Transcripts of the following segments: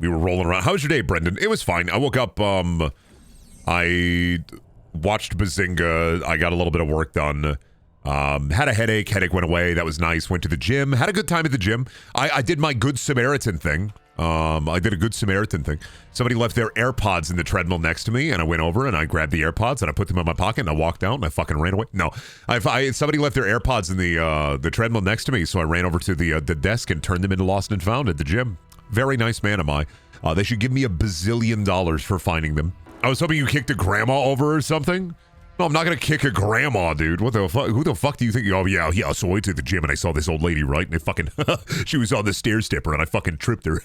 We were rolling around. How was your day, Brendan? It was fine. I woke up, I watched Bazinga. I got a little bit of work done. Had a headache. Headache went away. That was nice. Went to the gym. Had a good time at the gym. I did my Good Samaritan thing. I did a Good Samaritan thing. Somebody left their AirPods in the treadmill next to me, and I went over and I grabbed the AirPods and I put them in my pocket and I walked out and I fucking ran away. No, somebody left their AirPods in the treadmill next to me, so I ran over to the desk and turned them into Lost and Found at the gym. Very nice man am I. They should give me $1 bazillion for finding them. I was hoping you kicked a grandma over or something. No, I'm not gonna kick a grandma, dude. What the fuck? Who the fuck do you think? Oh yeah. So I went to the gym and I saw this old lady, right? And she was on the stair stepper and I fucking tripped her.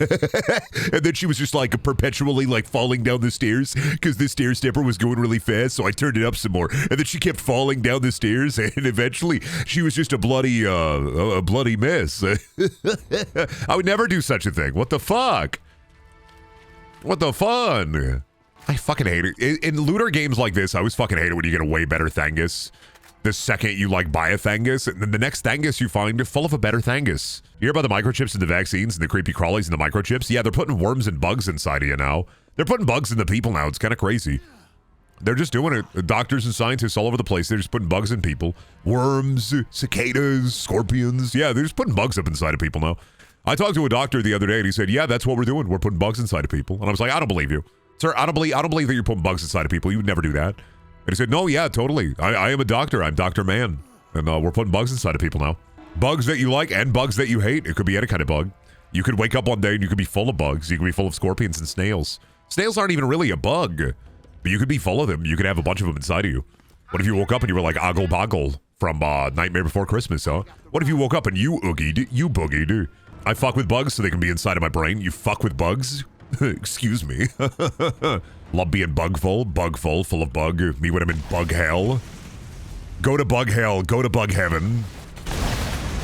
And then she was just like perpetually like falling down the stairs because the stair stepper was going really fast. So I turned it up some more, and then she kept falling down the stairs, and eventually she was just a bloody mess. I would never do such a thing. What the fuck? What the fun? I fucking hate it. In looter games like this, I always fucking hate it when you get a way better Thangus. The second you like buy a Thangus, and then the next Thangus you find is full of a better Thangus. You hear about the microchips and the vaccines and the creepy crawlies and the microchips? Yeah, they're putting worms and bugs inside of you now. They're putting bugs in the people now. It's kind of crazy. They're just doing it. Doctors and scientists all over the place, they're just putting bugs in people. Worms, cicadas, scorpions. Yeah, they're just putting bugs up inside of people now. I talked to a doctor the other day and he said, yeah, that's what we're doing. We're putting bugs inside of people. And I was like, I don't believe you. Sir, I don't believe that you're putting bugs inside of people. You would never do that. And he said, no, yeah, totally. I am a doctor. I'm Dr. Man. And we're putting bugs inside of people now. Bugs that you like and bugs that you hate. It could be any kind of bug. You could wake up one day and you could be full of bugs. You could be full of scorpions and snails. Snails aren't even really a bug, but you could be full of them. You could have a bunch of them inside of you. What if you woke up and you were like Ogle Boggle from Nightmare Before Christmas, huh? What if you woke up and you oogied, you boogied? I fuck with bugs so they can be inside of my brain. You fuck with bugs? Excuse me. Love being bugful, full of bug. Me when I'm in bug hell. Go to bug hell, go to bug heaven.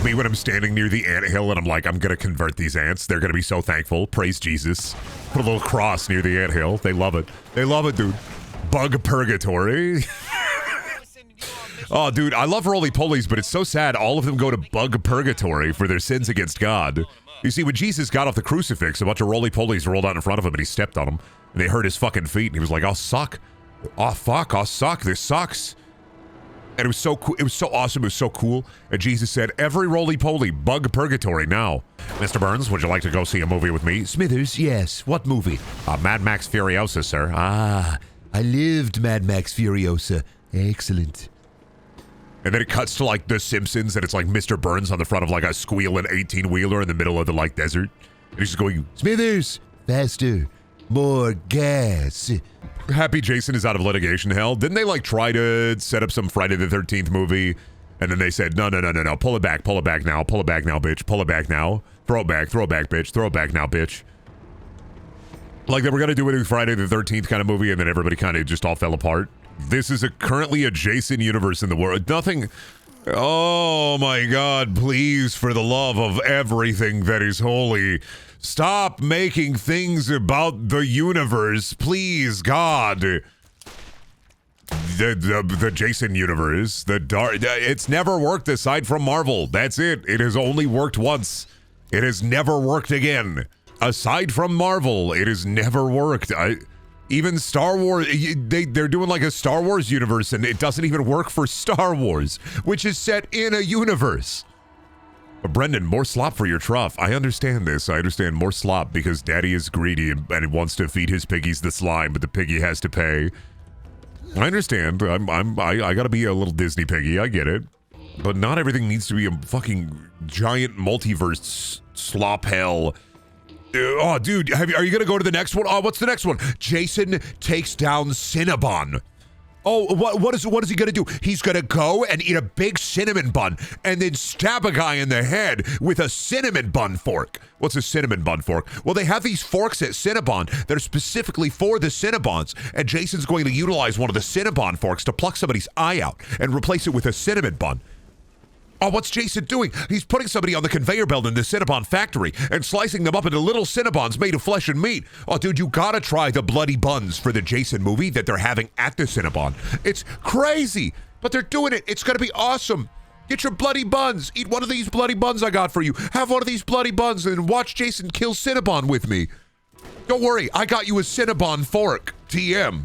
Me when I'm standing near the anthill and I'm like, I'm gonna convert these ants. They're gonna be so thankful. Praise Jesus. Put a little cross near the anthill. They love it. They love it, dude. Bug purgatory. Oh, dude, I love roly-polies, but it's so sad. All of them go to bug purgatory for their sins against God. You see, when Jesus got off the crucifix, a bunch of roly-polies rolled out in front of him and he stepped on them. And they hurt his fucking feet and he was like, I'll suck. Oh, fuck, I'll suck. This sucks. And it was so cool. It was so awesome. It was so cool. And Jesus said, every roly-poly, bug purgatory now. Mr. Burns, would you like to go see a movie with me? Smithers, yes. What movie? Mad Max Furiosa, sir. Ah, I lived Mad Max Furiosa. Excellent. And then it cuts to like The Simpsons and it's like Mr. Burns on the front of like a squealing 18-wheeler in the middle of the like desert. And he's just going, Smithers, faster, more gas. Happy Jason is out of litigation hell. Didn't they like try to set up some Friday the 13th movie? And then they said, no, pull it back now, bitch, pull it back now. Throw it back, bitch, throw it back now, bitch. Like they were gonna do a Friday the 13th kind of movie and then everybody kind of just all fell apart. This is currently a Jason universe in the world. Nothing. Oh my God, please, for the love of everything that is holy, stop making things about the universe. Please, God. The Jason universe, the dark, it's never worked aside from Marvel. That's it. It has only worked once. It has never worked again. Aside from Marvel, it has never worked. Even Star Wars, they're doing like a Star Wars universe and it doesn't even work for Star Wars, which is set in a universe. But Brendan, more slop for your trough. I understand this. I understand more slop because daddy is greedy and wants to feed his piggies the slime, but the piggy has to pay. I understand. I gotta be a little Disney piggy. I get it. But not everything needs to be a fucking giant multiverse slop hell. Oh, dude, are you gonna go to the next one? Oh, what's the next one? Jason takes down Cinnabon. Oh, what is he gonna do? He's gonna go and eat a big cinnamon bun and then stab a guy in the head with a cinnamon bun fork. What's a cinnamon bun fork? Well, they have these forks at Cinnabon that are specifically for the Cinnabons, and Jason's going to utilize one of the Cinnabon forks to pluck somebody's eye out and replace it with a cinnamon bun. Oh, what's Jason doing? He's putting somebody on the conveyor belt in the Cinnabon factory and slicing them up into little Cinnabons made of flesh and meat. Oh, dude, you gotta try the bloody buns for the Jason movie that they're having at the Cinnabon. It's crazy, but they're doing it. It's gonna be awesome. Get your bloody buns. Eat one of these bloody buns I got for you. Have one of these bloody buns and watch Jason kill Cinnabon with me. Don't worry, I got you a Cinnabon fork. TM.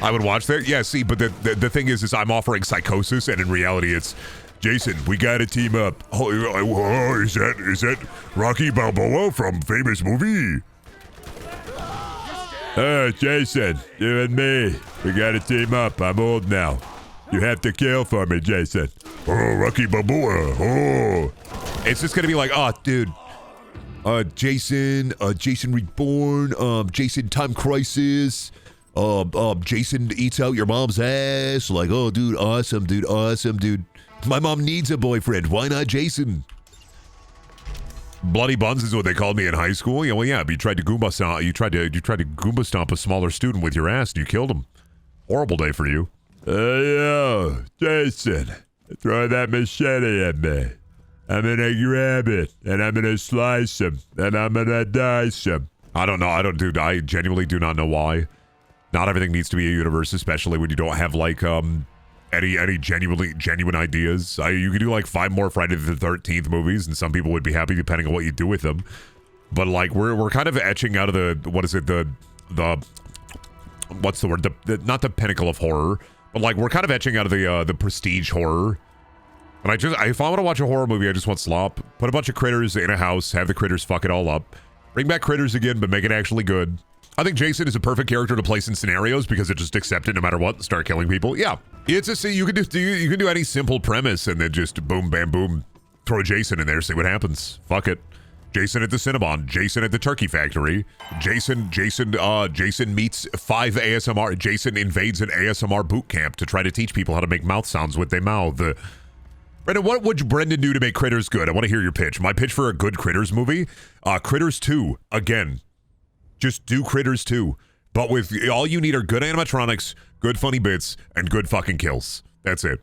I would watch that. Yeah, see, but the thing is I'm offering psychosis, and in reality, it's Jason. We gotta team up. Oh, is that Rocky Balboa from famous movie? Jason, you and me. We gotta team up. I'm old now. You have to kill for me, Jason. Oh, Rocky Balboa. Oh. It's just gonna be like, oh, dude. Jason Reborn. Jason Time Crisis. Jason eats out your mom's ass. Like, oh, dude, awesome, dude. My mom needs a boyfriend. Why not Jason? Bloody buns is what they called me in high school. Yeah, well, yeah. But you tried to Goomba stomp. You tried to Goomba stomp a smaller student with your ass, and you killed him. Horrible day for you. Yo, Jason, throw that machete at me. I'm gonna grab it, and I'm gonna slice him, and I'm gonna dice him. I don't know. I genuinely do not know why. Not everything needs to be a universe, especially when you don't have like any genuine ideas. You could do like 5 more Friday the 13th movies, and some people would be happy depending on what you do with them. But like we're kind of etching out of the what's the word? Not the pinnacle of horror, but like we're kind of etching out of the prestige horror. And if I want to watch a horror movie, I just want slop. Put a bunch of critters in a house, have the critters fuck it all up. Bring back critters again, but make it actually good. I think Jason is a perfect character to place in scenarios because it just accept it no matter what and start killing people. Yeah, it's you can do any simple premise and then just boom, bam, boom, throw Jason in there, see what happens. Fuck it. Jason at the Cinnabon, Jason at the Turkey Factory, Jason meets 5 ASMR. Jason invades an ASMR boot camp to try to teach people how to make mouth sounds with their mouth. Brendan, what would Brendan do to make Critters good? I want to hear your pitch. My pitch for a good Critters movie? Critters 2, again. Just do Critters 2. But with all you need are good animatronics, good funny bits, and good fucking kills. That's it.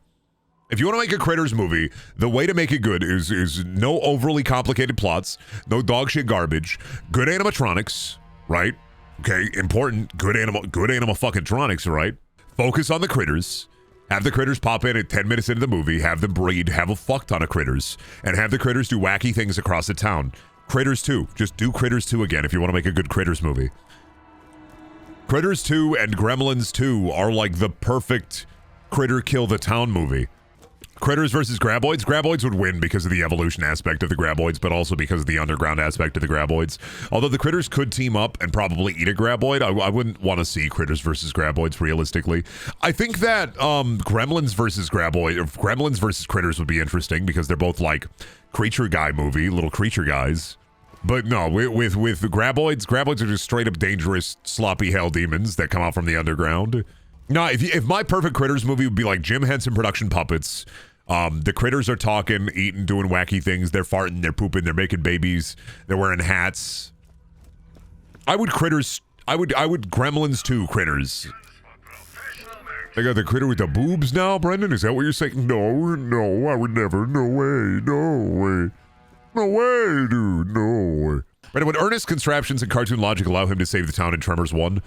If you want to make a Critters movie, the way to make it good is no overly complicated plots, no dog shit garbage, good animatronics, right? Okay, important, good animal fucking tronics, right? Focus on the critters. Have the critters pop in at 10 minutes into the movie, have them breed, have a fuck ton of critters, and have the critters do wacky things across the town. Critters 2. Just do Critters 2 again if you want to make a good Critters movie. Critters 2 and Gremlins 2 are like the perfect Critter Kill the Town movie. Critters versus Graboids. Graboids would win because of the evolution aspect of the Graboids, but also because of the underground aspect of the Graboids. Although the Critters could team up and probably eat a Graboid, I wouldn't want to see Critters versus Graboids realistically. I think that Gremlins versus Critters would be interesting because they're both like creature guy movie, little creature guys. But no, with Graboids are just straight up dangerous, sloppy hell demons that come out from the underground. No, if my perfect Critters movie would be like Jim Henson production puppets, the critters are talking, eating, doing wacky things, they're farting, they're pooping, they're making babies, they're wearing hats. I would Gremlins 2 Critters. They got the critter with the boobs now, Brendan? Is that what you're saying? No, I would never. No way. No way, dude, no way. Brendan, would Ernest's contraptions and cartoon logic allow him to save the town in Tremors 1?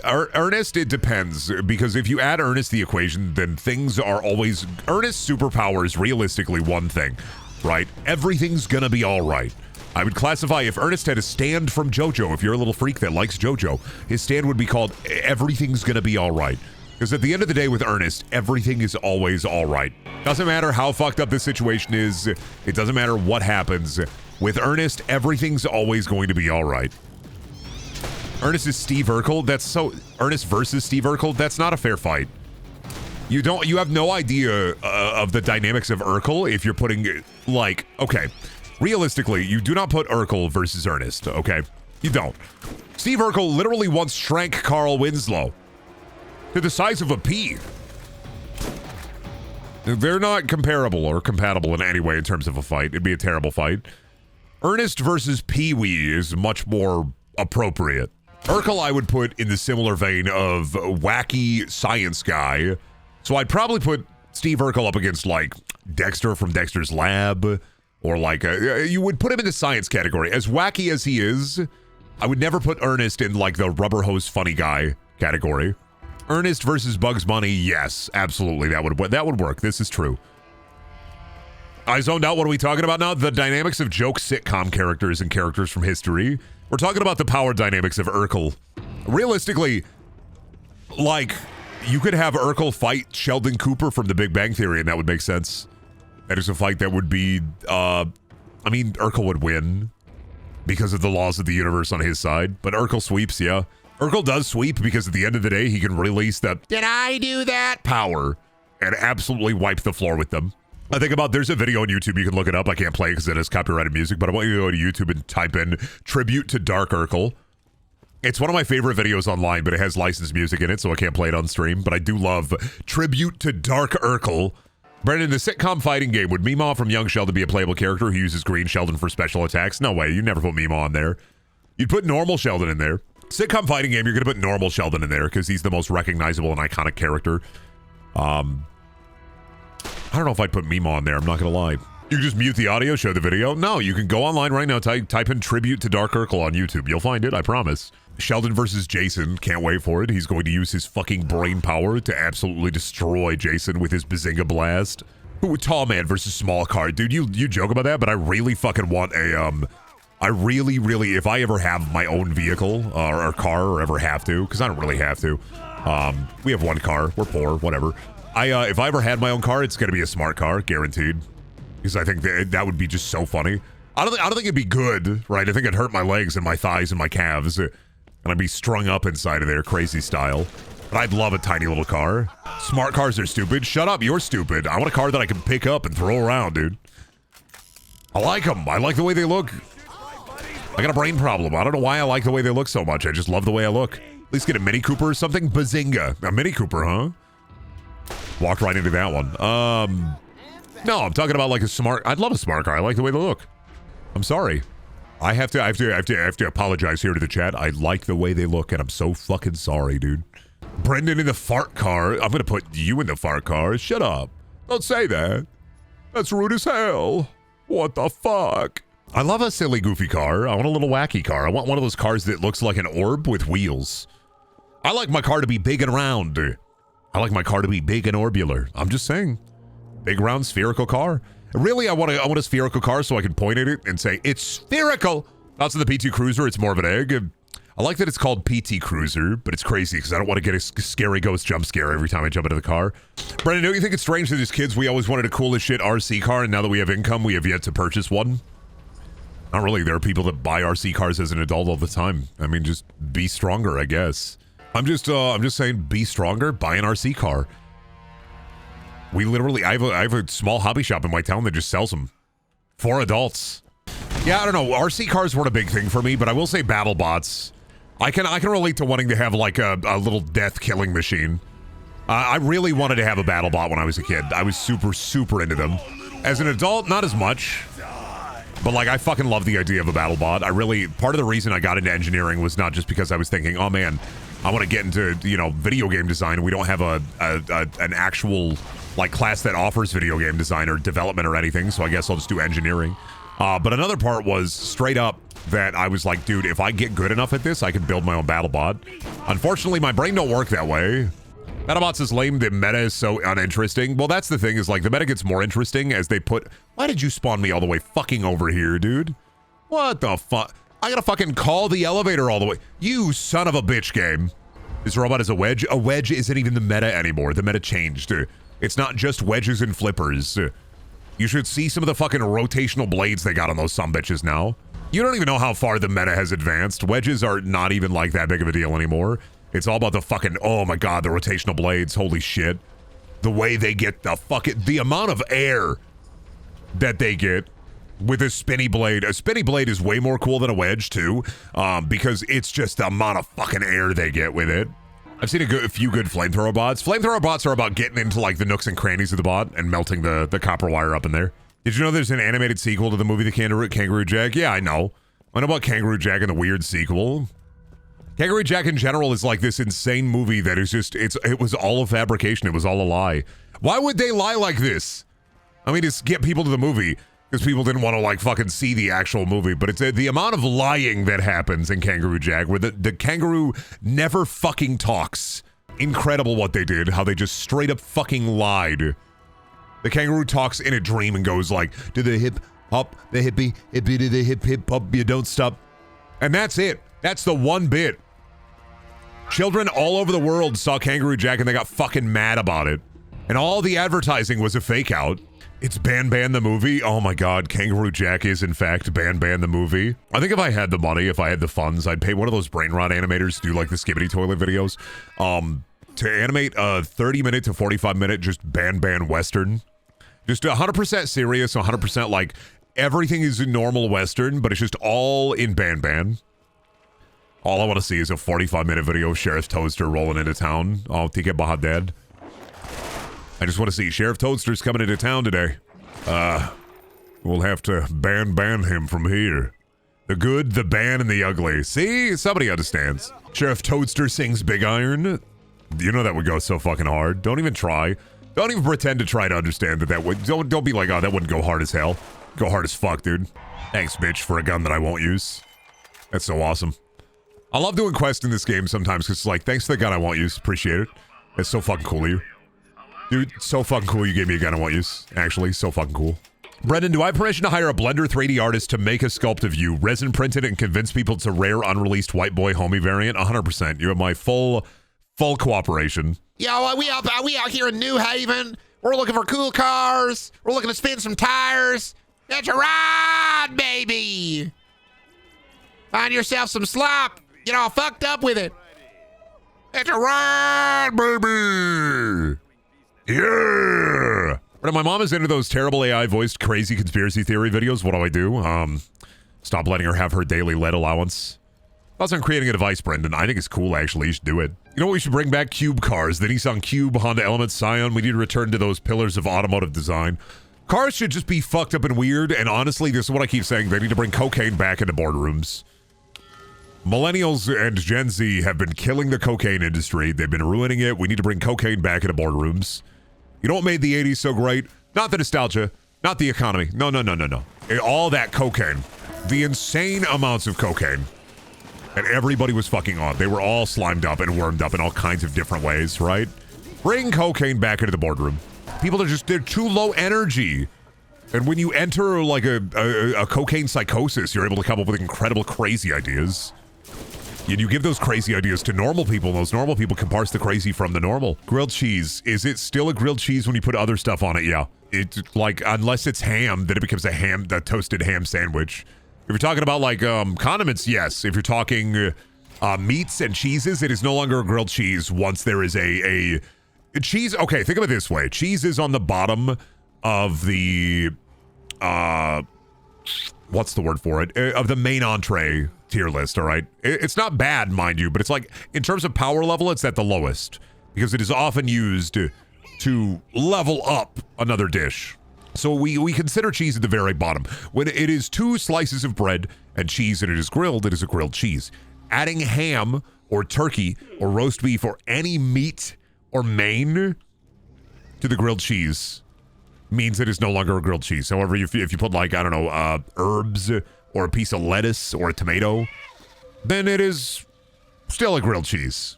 Ernest, it depends, because if you add Ernest to the equation, then things are always... Ernest's superpower is realistically one thing, right? Everything's gonna be alright. I would classify if Ernest had a stand from JoJo, if you're a little freak that likes JoJo, his stand would be called Everything's Gonna Be Alright. Because at the end of the day with Ernest, everything is always alright. Doesn't matter how fucked up the situation is, it doesn't matter what happens. With Ernest, everything's always going to be alright. Ernest is Steve Urkel. Ernest versus Steve Urkel. That's not a fair fight. You have no idea of the dynamics of Urkel if you're putting, like, okay, realistically, you do not put Urkel versus Ernest, okay? You don't. Steve Urkel literally once shrank Carl Winslow to the size of a pea. They're not comparable or compatible in any way in terms of a fight. It'd be a terrible fight. Ernest versus Pee-wee is much more appropriate. Urkel I would put in the similar vein of wacky science guy. So I'd probably put Steve Urkel up against like Dexter from Dexter's Lab, or like you would put him in the science category. As wacky as he is, I would never put Ernest in like the rubber hose funny guy category. Ernest versus Bugs Bunny, yes, absolutely, that would work. This is true. I zoned out. What are we talking about now? The dynamics of joke sitcom characters and characters from history. We're talking about the power dynamics of Urkel. Realistically, like, you could have Urkel fight Sheldon Cooper from The Big Bang Theory, and that would make sense. That is a fight that would be, I mean, Urkel would win because of the laws of the universe on his side, but Urkel sweeps, yeah. Urkel does sweep because at the end of the day, he can release the, did I do that power, and absolutely wipe the floor with them. I think about, there's a video on YouTube, you can look it up. I can't play it because it has copyrighted music, but I want you to go to YouTube and type in Tribute to Dark Urkel. It's one of my favorite videos online, but it has licensed music in it, so I can't play it on stream. But I do love Tribute to Dark Urkel. Brendan, the sitcom fighting game, would Meemaw from Young Sheldon be a playable character who uses Green Sheldon for special attacks? No way, you never put Meemaw on there. You'd put normal Sheldon in there. Sitcom fighting game, you're going to put normal Sheldon in there because he's the most recognizable and iconic character. I don't know if I'd put Meemaw on there, I'm not going to lie. You can just mute the audio, show the video. No, you can go online right now, type in Tribute to Dark Urkel on YouTube. You'll find it, I promise. Sheldon versus Jason, can't wait for it. He's going to use his fucking brain power to absolutely destroy Jason with his Bazinga Blast. Tall man versus small car. Dude, you joke about that, but I really fucking want a, I really, if I ever have my own vehicle or car or ever have to, because I don't really have to. We have one car, we're poor, whatever. If I ever had my own car, it's going to be a smart car, guaranteed. Because I think that would be just so funny. I don't think it'd be good, right? I think it'd hurt my legs and my thighs and my calves. And I'd be strung up inside of there, crazy style. But I'd love a tiny little car. Smart cars are stupid. Shut up, you're stupid. I want a car that I can pick up and throw around, dude. I like them. I like the way they look. I got a brain problem. I don't know why I like the way they look so much. I just love the way I look. At least get a Mini Cooper or something. Bazinga. A Mini Cooper, huh? Walked right into that one. No, I'm talking about like a smart. I'd love a smart car. I like the way they look. I'm sorry. I have to apologize here to the chat. I like the way they look, and I'm so fucking sorry, dude. Brendan in the fart car. I'm gonna put you in the fart car. Shut up. Don't say that. That's rude as hell. What the fuck? I love a silly, goofy car. I want a little wacky car. I want one of those cars that looks like an orb with wheels. I like my car to be big and round. I like my car to be big and orbular. I'm just saying. Big, round, spherical car. Really, I want a spherical car so I can point at it and say, it's spherical. Also, the PT Cruiser, it's more of an egg. I like that it's called PT Cruiser, but it's crazy because I don't want to get a scary ghost jump scare every time I jump into the car. Brendan, don't you think it's strange that as kids, we always wanted a cool as shit RC car, and now that we have income, we have yet to purchase one? Not really. There are people that buy RC cars as an adult all the time. I mean, just be stronger, I guess. I'm just saying, be stronger, buy an RC car. We literally, I have a small hobby shop in my town that just sells them for adults. Yeah, I don't know. RC cars weren't a big thing for me, but I will say BattleBots. I can relate to wanting to have like a little death killing machine. I really wanted to have a BattleBot when I was a kid. I was super into them. As an adult, not as much. But like, I fucking love the idea of a BattleBot. Part of the reason I got into engineering was not just because I was thinking, oh man, I want to get into, video game design, and we don't have an actual like class that offers video game design or development or anything, so I guess I'll just do engineering. But another part was straight up that I was like, dude, if I get good enough at this, I can build my own BattleBot. Unfortunately, my brain don't work that way. BattleBots is lame, the meta is so uninteresting. Well, that's the thing, is like the meta gets more interesting as they put... Why did you spawn me all the way fucking over here, dude? What the fuck? I gotta fucking call the elevator all the way. You son of a bitch, game. This robot is a wedge. A wedge isn't even the meta anymore. The meta changed. It's not just wedges and flippers. You should see some of the fucking rotational blades they got on those sumbitches now. You don't even know how far the meta has advanced. Wedges are not even like that big of a deal anymore. It's all about the fucking, oh my god, the rotational blades. Holy shit. The way they get the amount of air that they get with a spinny blade. A spinny blade is way more cool than a wedge too, because it's just the amount of fucking air they get with it. I've seen a few good flamethrower bots. Flamethrower bots are about getting into like the nooks and crannies of the bot and melting the copper wire up in there. Did you know there's an animated sequel to the movie The Kangaroo Jack? Yeah, I know. I know about Kangaroo Jack and the weird sequel. Kangaroo Jack in general is like this insane movie that is just, it was all a fabrication. It was all a lie. Why would they lie like this? I mean, it's get people to the movie because people didn't want to like fucking see the actual movie, but it's the amount of lying that happens in Kangaroo Jack where the kangaroo never fucking talks. Incredible what they did, how they just straight up fucking lied. The kangaroo talks in a dream and goes like, to the hip hop, the hippie, hippie to the hip hop, you don't stop. And that's it. That's the one bit. Children all over the world saw Kangaroo Jack and they got fucking mad about it. And all the advertising was a fake out. It's Ban Ban the movie. Oh my god, Kangaroo Jack is in fact Ban Ban the movie. I think if I had the money, if I had the funds, I'd pay one of those brain rot animators to do like the Skibbity Toilet videos. To animate a 30-minute to 45-minute just Ban Ban Western. Just 100% serious, 100% like everything is a normal Western, but it's just all in Ban Ban. All I want to see is a 45-minute video of Sheriff Toadster rolling into town. Oh, Tika Bahadad. I just want to see Sheriff Toadster's coming into town today. We'll have to ban him from here. The good, the ban, and the ugly. See? Somebody understands. Sheriff Toadster sings Big Iron. You know that would go so fucking hard. Don't even try. Don't even pretend to try to understand that would. Don't be like, oh, that wouldn't go hard as hell. Go hard as fuck, dude. Thanks, bitch, for a gun that I won't use. That's so awesome. I love doing quests in this game sometimes because it's like, thanks for the gun I won't use. Appreciate it. It's so fucking cool of you. Dude, so fucking cool you gave me a gun I won't use. Actually, so fucking cool. Brendan, do I have permission to hire a Blender 3D artist to make a sculpt of you, resin print it, and convince people it's a rare, unreleased white boy homie variant? 100%. You have my full cooperation. Yo, we out here in New Haven. We're looking for cool cars. We're looking to spin some tires. Get your ride, baby. Find yourself some slop. Get all fucked up with it. Get your ride, baby. Yeah. But my mom is into those terrible AI voiced crazy conspiracy theory videos. What do? Stop letting her have her daily lead allowance. Thoughts on creating a device, Brendan? I think it's cool, actually. You should do it. You know what? We should bring back Cube cars. The Nissan Cube, Honda Element, Scion. We need to return to those pillars of automotive design. Cars should just be fucked up and weird. And honestly, this is what I keep saying. They need to bring cocaine back into boardrooms. Millennials and Gen Z have been killing the cocaine industry. They've been ruining it. We need to bring cocaine back into boardrooms. You know what made the 80s so great? Not the nostalgia, not the economy. No. All that cocaine. The insane amounts of cocaine. And everybody was fucking on. They were all slimed up and wormed up in all kinds of different ways, right? Bring cocaine back into the boardroom. People they're too low energy. And when you enter like a cocaine psychosis, you're able to come up with incredible crazy ideas. And you give those crazy ideas to normal people, and those normal people can parse the crazy from the normal. Grilled cheese. Is it still a grilled cheese when you put other stuff on it? Yeah. It's like, unless it's ham, then it becomes a toasted ham sandwich. If you're talking about like condiments, yes. If you're talking meats and cheeses, it is no longer a grilled cheese once there is a cheese. Okay, think of it this way. Cheese is on the bottom of the, what's the word for it? Of the main entree tier list, all right? It's not bad, mind you, but it's like, in terms of power level, it's at the lowest because it is often used to level up another dish. So we consider cheese at the very bottom. When it is 2 slices of bread and cheese and it is a grilled cheese. Adding ham or turkey or roast beef or any meat or main to the grilled cheese means it is no longer a grilled cheese. However, if you put like, I don't know, herbs or a piece of lettuce or a tomato, then it is still a grilled cheese.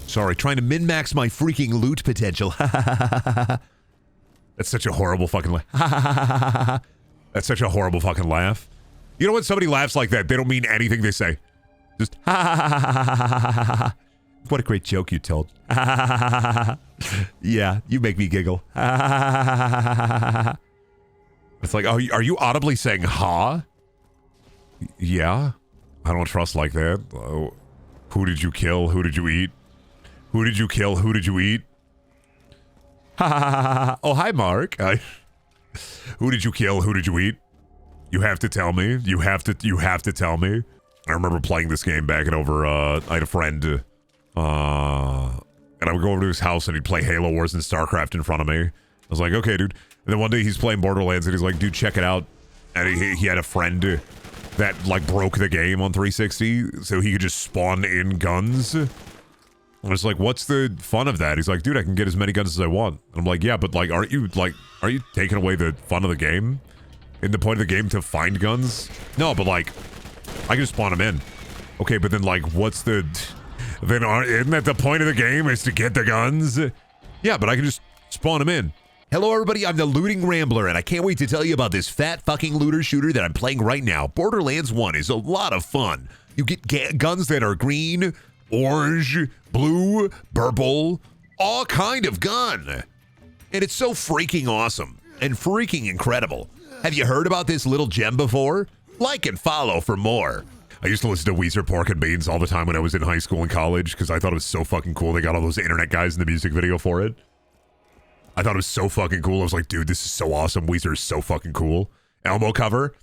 Sorry, trying to min-max my freaking loot potential. That's such a horrible fucking laugh. That's such a horrible fucking laugh. You know when somebody laughs like that, they don't mean anything they say. Just What a great joke you told. Yeah, you make me giggle. It's like, oh, are you audibly saying ha? Yeah, I don't trust like that. Oh, who did you kill? Who did you eat? Who did you kill? Who did you eat? Oh, hi, Mark. Who did you kill? Who did you eat? You have to tell me. You have to tell me. I remember playing this game back and over, I had a friend, and I would go over to his house and he'd play Halo Wars and StarCraft in front of me. I was like, okay, dude. And then one day he's playing Borderlands and he's like, dude, check it out. And he had a friend that, like, broke the game on 360 so he could just spawn in guns. I was like, what's the fun of that? He's like, dude, I can get as many guns as I want. And I'm like, yeah, but, like, aren't you taking away the fun of the game? In the point of the game to find guns? No, but, like, I can just spawn them in. Okay, but then, like, what's the... Then isn't that the point of the game is to get the guns? Yeah, but I can just spawn them in. Hello everybody, I'm the Looting Rambler, and I can't wait to tell you about this fat fucking looter shooter that I'm playing right now. Borderlands 1 is a lot of fun. You get guns that are green, orange, blue, purple, all kind of gun. And it's so freaking awesome and freaking incredible. Have you heard about this little gem before? Like and follow for more. I used to listen to Weezer Pork and Beans all the time when I was in high school and college because I thought it was so fucking cool. They got all those internet guys in the music video for it. I thought it was so fucking cool. I was like, dude, this is so awesome. Weezer is so fucking cool. Elmo cover.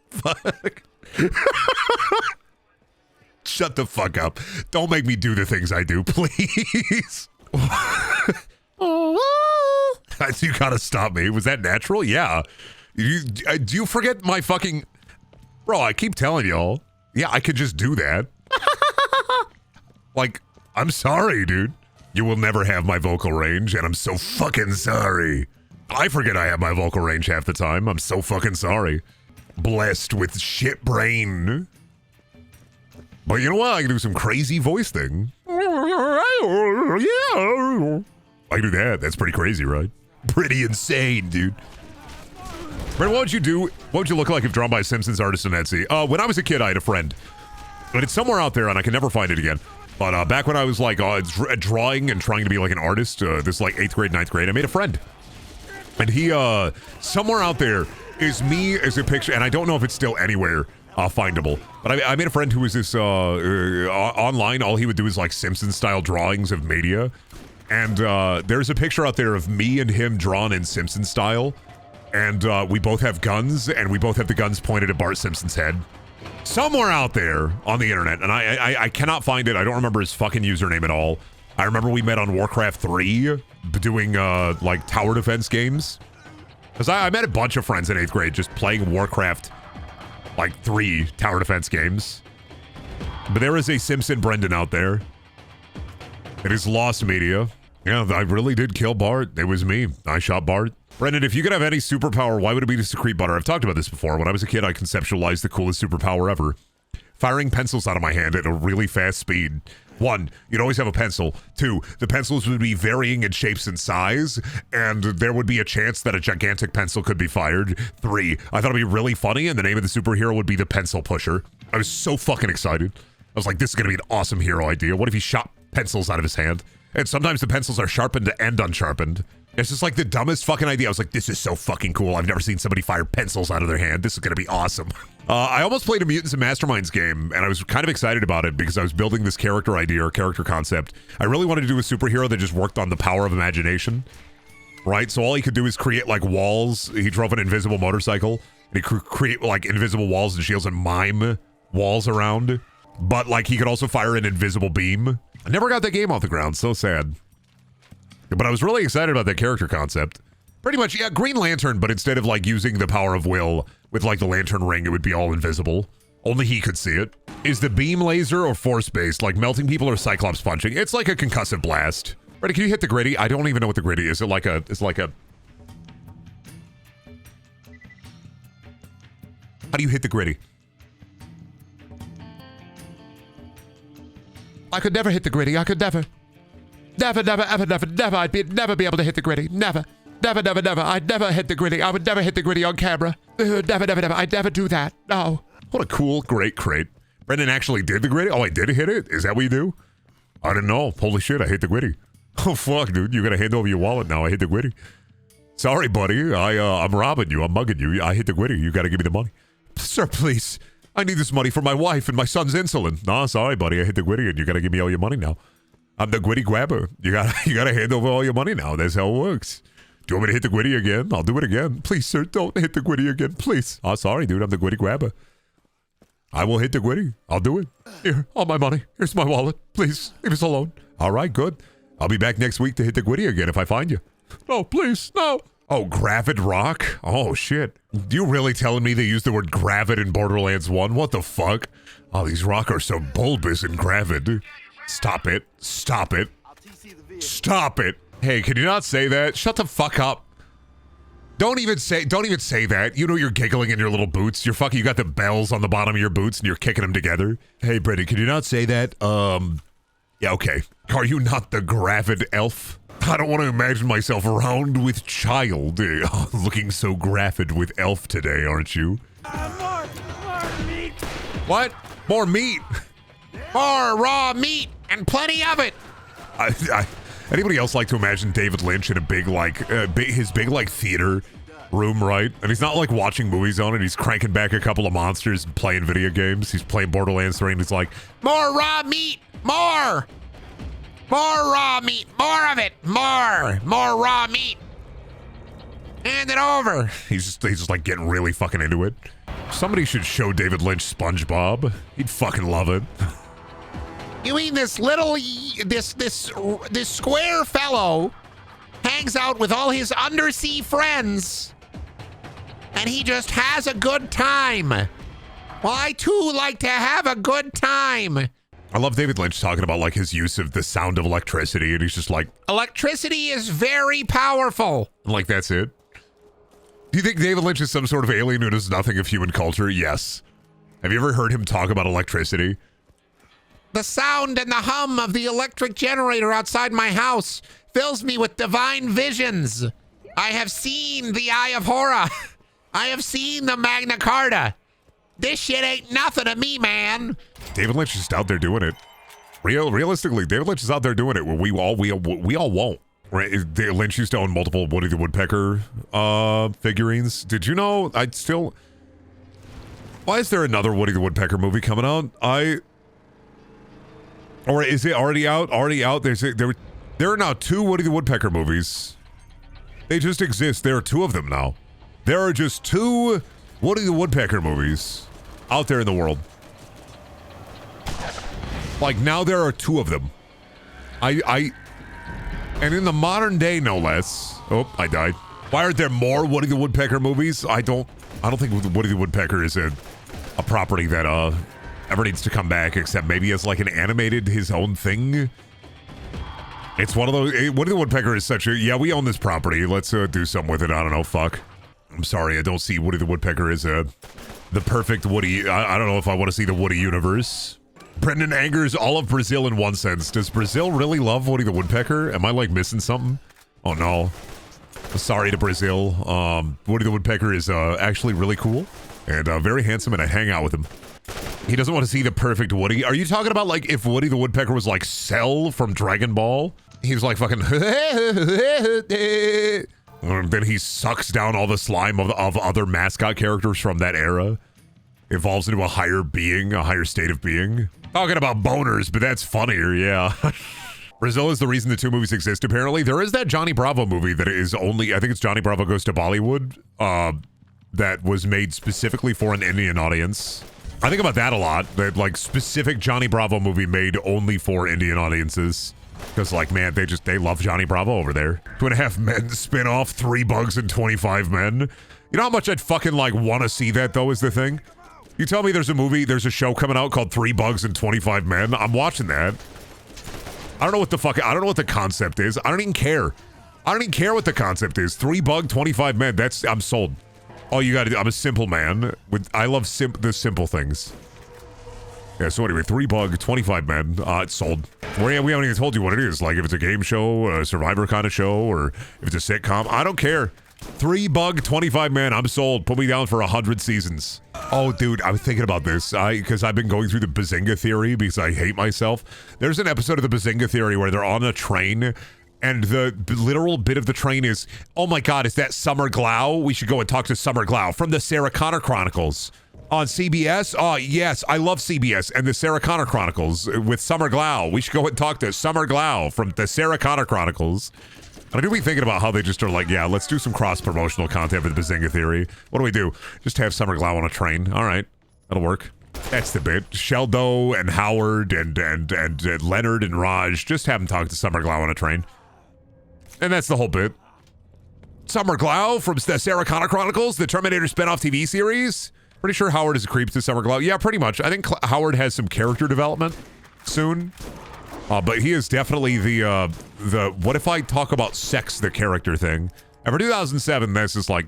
Fuck. Shut the fuck up. Don't make me do the things I do, please. You gotta stop me. Was that natural? Yeah. Do you forget my fucking... Bro, I keep telling y'all. Yeah, I could just do that. Like, I'm sorry, dude. You will never have my vocal range, and I'm so fucking sorry. I forget I have my vocal range half the time. I'm so fucking sorry. Blessed with shit brain. But you know what? I can do some crazy voice thing. Yeah. I can do that. That's pretty crazy, right? Pretty insane, dude. Brent, what would you do? What would you look like if drawn by a Simpsons artist on Etsy? When I was a kid, I had a friend. But it's somewhere out there, and I can never find it again. But back when I was like drawing and trying to be like an artist, this like 8th grade, 9th grade, I made a friend. And he, somewhere out there is me as a picture, and I don't know if it's still anywhere findable. But I made a friend who was this, online, all he would do is like Simpsons-style drawings of media. And there's a picture out there of me and him drawn in Simpsons style. And we both have guns, and we both have the guns pointed at Bart Simpson's head. Somewhere out there on the internet, and I cannot find it. I don't remember his fucking username at all. I remember we met on Warcraft 3 doing, like, tower defense games. Because I met a bunch of friends in 8th grade just playing Warcraft, like, 3 tower defense games. But there is a Simpson Brendan out there. It is lost media. Yeah, I really did kill Bart. It was me. I shot Bart. Brendan, if you could have any superpower, why would it be to secrete butter? I've talked about this before. When I was a kid, I conceptualized the coolest superpower ever. Firing pencils out of my hand at a really fast speed. 1, you'd always have a pencil. 2, the pencils would be varying in shapes and size, and there would be a chance that a gigantic pencil could be fired. 3, I thought it'd be really funny, and the name of the superhero would be the Pencil Pusher. I was so fucking excited. I was like, this is gonna be an awesome hero idea. What if he shot pencils out of his hand? And sometimes the pencils are sharpened and unsharpened. It's just like the dumbest fucking idea. I was like, this is so fucking cool. I've never seen somebody fire pencils out of their hand. This is going to be awesome. I almost played a Mutants and Masterminds game, and I was kind of excited about it because I was building this character idea or character concept. I really wanted to do a superhero that just worked on the power of imagination, right? So all he could do is create, like, walls. He drove an invisible motorcycle, and he could create, like, invisible walls and shields and mime walls around. But, like, he could also fire an invisible beam. I never got that game off the ground. So sad. But I was really excited about that character concept. Pretty much, yeah, Green Lantern, but instead of, like, using the power of will with, like, the lantern ring, it would be all invisible. Only he could see it. Is the beam laser or force-based, like melting people or Cyclops punching? It's like a concussive blast. Ready, can you hit the gritty? I don't even know what the gritty is. It's like a... How do you hit the gritty? I could never hit the gritty. I could never. Never, I'd never be able to hit the gritty. Never. I'd never hit the gritty. I would never hit the gritty on camera. Never. I'd never do that. No. What a cool, great crate. Brendan actually did the gritty? Oh, I did hit it? Is that what you do? I didn't know. Holy shit, I hit the gritty. Oh, fuck, dude. You gotta hand over your wallet now. I hit the gritty. Sorry, buddy. I'm robbing you. I'm mugging you. I hit the gritty. You gotta give me the money. Sir, please. I need this money for my wife and my son's insulin. No, sorry, buddy. I hit the gritty and you gotta give me all your money now. I'm the gritty grabber. You gotta hand over all your money now. That's how it works. Do you want me to hit the gritty again? I'll do it again. Please, sir, don't hit the gritty again. Please. Oh, sorry, dude. I'm the gritty grabber. I will hit the gritty. I'll do it. Here, all my money. Here's my wallet. Please, leave us alone. All right, good. I'll be back next week to hit the gritty again if I find you. No, please, no. Oh, gravid rock? Oh, shit. You really telling me they used the word gravid in Borderlands 1? What the fuck? Oh, these rock are so bulbous and gravid. Stop it. Stop it. Stop it. Hey, can you not say that? Shut the fuck up. Don't even say that. You know you're giggling in your little boots. You got the bells on the bottom of your boots and you're kicking them together. Hey, Brady, can you not say that? Yeah, okay. Are you not the gravid elf? I don't want to imagine myself around with child. Looking so gravid with elf today, aren't you? More meat. What? More meat? More raw meat and plenty of it. Anybody else like to imagine David Lynch in a big his big theater room, right? And he's not like watching movies on it. He's cranking back a couple of monsters and playing video games. He's playing Borderlands 3 and he's like, more raw meat, more raw meat, more of it, more raw meat. Hand it over. He's just like getting really fucking into it. Somebody should show David Lynch SpongeBob. He'd fucking love it. You mean this square fellow hangs out with all his undersea friends and he just has a good time. Well, I too like to have a good time. I love David Lynch talking about like his use of the sound of electricity, and he's just like, electricity is very powerful. Like, that's it. Do you think David Lynch is some sort of alien who knows nothing of human culture? Yes. Have you ever heard him talk about electricity? The sound and the hum of the electric generator outside my house fills me with divine visions. I have seen the Eye of Horror. I have seen the Magna Carta. This shit ain't nothing to me, man. David Lynch is out there doing it. Realistically, David Lynch is out there doing it. We all won't. Right? Lynch used to own multiple Woody the Woodpecker figurines. Did you know? Why is there another Woody the Woodpecker movie coming out? Or is it already out? There are now 2 Woody the Woodpecker movies. They just exist. There are 2 of them now. There are just 2 Woody the Woodpecker movies out there in the world. Like, now there are 2 of them. And in the modern day, no less. Oh, I died. Why aren't there more Woody the Woodpecker movies? I don't think Woody the Woodpecker is a property that ever needs to come back, except maybe as like an animated his own thing. It's one of those. Woody the Woodpecker is such a, yeah, we own this property. Let's do something with it. I don't know. Fuck. I'm sorry. I don't see Woody the Woodpecker as the perfect Woody. I don't know if I want to see the Woody universe. Brendan angers all of Brazil in one sense. Does Brazil really love Woody the Woodpecker? Am I like missing something? Oh no. Sorry to Brazil. Woody the Woodpecker is actually really cool and very handsome, and I hang out with him. He doesn't want to see the perfect Woody. Are you talking about like if Woody the Woodpecker was like Cell from Dragon Ball? He was like fucking and then he sucks down all the slime of other mascot characters from that era. Evolves into a higher being, a higher state of being. Talking about boners, but that's funnier, yeah. Brazil is the reason the 2 movies exist, apparently. There is that Johnny Bravo movie that is only, I think it's Johnny Bravo Goes to Bollywood, that was made specifically for an Indian audience. I think about that a lot, that like specific Johnny Bravo movie made only for Indian audiences. Because like, man, they love Johnny Bravo over there. 2.5 Men spin-off, 3 Bugs and 25 Men. You know how much I'd fucking like want to see that though is the thing? You tell me there's a show coming out called 3 Bugs and 25 Men. I'm watching that. I don't know what the concept is. I don't even care. I don't even care what the concept is. 3 Bug, 25 Men. I'm sold. All you gotta do, I'm a simple man. I love the simple things. Yeah, so anyway, 3 Bug, 25 Men. It's sold. We haven't even told you what it is. Like if it's a game show, a Survivor kind of show, or if it's a sitcom. I don't care. 3 Bug, 25 Men. I'm sold. Put me down for 100 seasons. Oh, dude, I was thinking about this because I've been going through the Bazinga theory because I hate myself. There's an episode of the Bazinga theory where they're on a train and the literal bit of the train is, oh my God, is that Summer Glau? We should go and talk to Summer Glau from the Sarah Connor Chronicles on CBS. Oh, yes, I love CBS and the Sarah Connor Chronicles with Summer Glau. We should go and talk to Summer Glau from the Sarah Connor Chronicles. And I do be thinking about how they just are like, yeah, let's do some cross-promotional content with the Bazinga theory. What do? Just have Summer Glau on a train. All right, that'll work. That's the bit. Sheldo and Howard and Leonard and Raj, just have them talk to Summer Glau on a train. And that's the whole bit. Summer Glau from the Sarah Connor Chronicles, the Terminator spinoff TV series. Pretty sure Howard is a creep to Summer Glau. Yeah, pretty much. I think Howard has some character development soon. But he is definitely the what if I talk about sex the character thing, And for 2007, that's just like,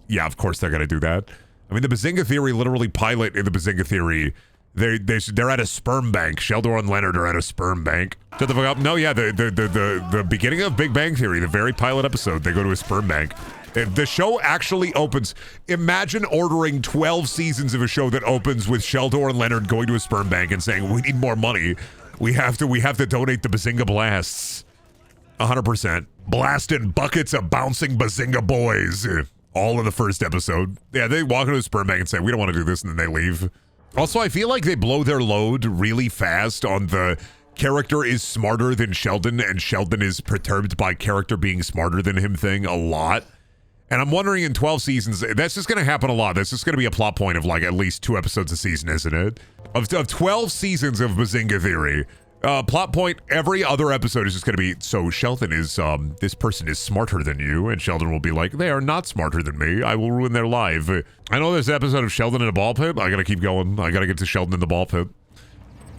yeah, of course they're going to do that. I mean, the Bazinga Theory literally pilot in the Bazinga Theory. They're at a sperm bank. Sheldon and Leonard are at a sperm bank. Shut the fuck up. No, yeah, the beginning of Big Bang Theory, the very pilot episode, they go to a sperm bank. The show actually opens. Imagine ordering 12 seasons of a show that opens with Sheldon and Leonard going to a sperm bank and saying, "We need more money. We have to donate the Bazinga blasts." 100%. Blasting buckets of bouncing Bazinga boys. All in the first episode. Yeah, they walk into a sperm bank and say, "We don't want to do this," and then they leave. Also, I feel like they blow their load really fast on the character is smarter than Sheldon and Sheldon is perturbed by character being smarter than him thing a lot. And I'm wondering in 12 seasons, that's just going to happen a lot. That's just going to be a plot point of like at least 2 episodes a season, isn't it? Of 12 seasons of Bazinga Theory, plot point every other episode is just going to be, so Sheldon is, this person is smarter than you. And Sheldon will be like, "They are not smarter than me. I will ruin their life." I know there's an episode of Sheldon in a ball pit. I got to keep going. I got to get to Sheldon in the ball pit.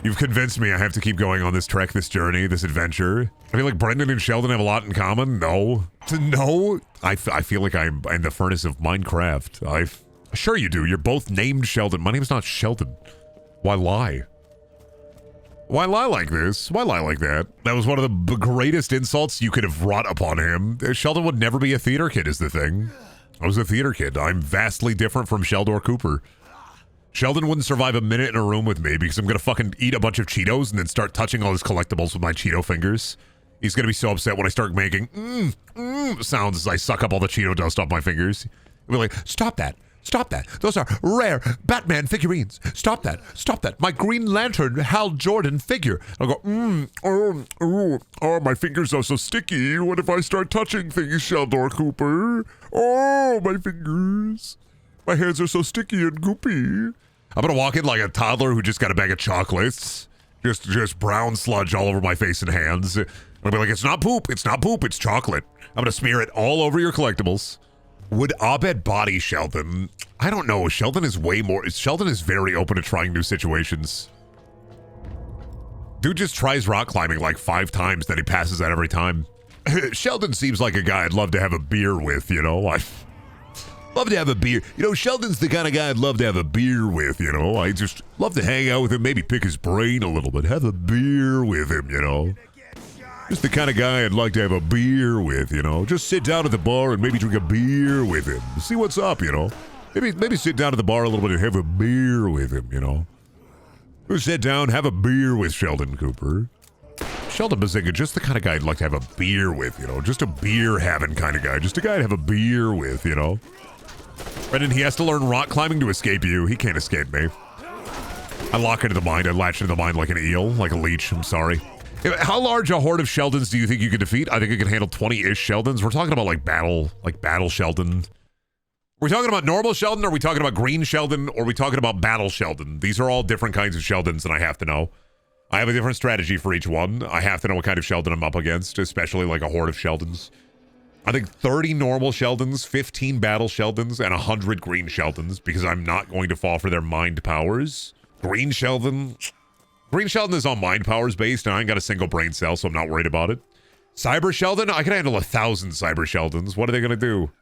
You've convinced me I have to keep going on this trek, this journey, this adventure. I feel like Brendan and Sheldon have a lot in common. No. No. I feel like I'm in the furnace of Minecraft. Sure you do. You're both named Sheldon. My name's not Sheldon. Why lie? Why lie like this? Why lie like that? That was one of the greatest insults you could have wrought upon him. Sheldon would never be a theater kid is the thing. I was a theater kid. I'm vastly different from Sheldon Cooper. Sheldon wouldn't survive a minute in a room with me because I'm going to fucking eat a bunch of Cheetos and then start touching all his collectibles with my Cheeto fingers. He's going to be so upset when I start making sounds as I suck up all the Cheeto dust off my fingers. He'll be like, "Stop that. Stop that. Those are rare Batman figurines. Stop that. Stop that. My Green Lantern Hal Jordan figure." I'll go, oh, my fingers are so sticky. What if I start touching things, Sheldon Cooper? Oh, my fingers. My hands are so sticky and goopy. I'm going to walk in like a toddler who just got a bag of chocolates. Just brown sludge all over my face and hands. I'll be like, "It's not poop. It's not poop. It's chocolate. I'm going to smear it all over your collectibles." Would Abed body Sheldon? I don't know. Sheldon is very open to trying new situations. Dude just tries rock climbing like 5 times, then he passes out every time. Sheldon seems like a guy I'd love to have a beer with, you know? I love to have a beer. You know, Sheldon's the kind of guy I'd love to have a beer with, you know? I just love to hang out with him, maybe pick his brain a little bit, have a beer with him, you know? Just the kind of guy I'd like to have a beer with, you know? Just sit down at the bar and maybe drink a beer with him. See what's up, you know? Maybe sit down at the bar a little bit and have a beer with him, you know? Just sit down, have a beer with Sheldon Cooper. Sheldon Bazinga, just the kind of guy I'd like to have a beer with, you know? Just a beer-having kind of guy. Just a guy to have a beer with, you know? Brendan, he has to learn rock climbing to escape you. He can't escape me. I lock into the mind. I latch into the mind like an eel, like a leech. I'm sorry. How large a horde of Sheldons do you think you could defeat? I think it can handle 20-ish Sheldons. We're talking about like battle Sheldon. Are we talking about normal Sheldon? Or are we talking about Green Sheldon? Or are we talking about battle Sheldon? These are all different kinds of Sheldons, and I have to know. I have a different strategy for each one. I have to know what kind of Sheldon I'm up against, especially like a horde of Sheldons. I think 30 normal Sheldons, 15 battle Sheldons, and 100 Green Sheldons, because I'm not going to fall for their mind powers. Green Sheldon is on mind powers based, and I ain't got a single brain cell, so I'm not worried about it. Cyber Sheldon, I can handle 1,000 Cyber Sheldons. What are they gonna do?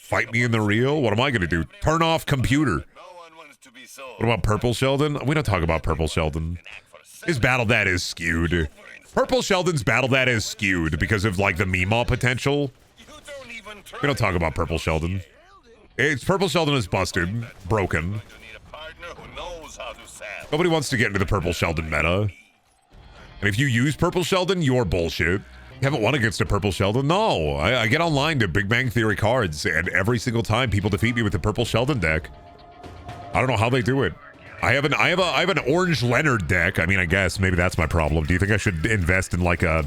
Fight me in the real? What am I gonna do? Turn off computer. What about Purple Sheldon? We don't talk about Purple Sheldon. His battle that is skewed. Purple Sheldon's battle that is skewed because of like the Meemaw potential. We don't talk about Purple Sheldon. Purple Sheldon is busted, broken. Nobody wants to get into the Purple Sheldon meta. And if you use Purple Sheldon, you're bullshit. You haven't won against a Purple Sheldon? No. I get online to Big Bang Theory cards, and every single time people defeat me with the Purple Sheldon deck. I don't know how they do it. I have an Orange Leonard deck. I mean, I guess maybe that's my problem. Do you think I should invest in like a...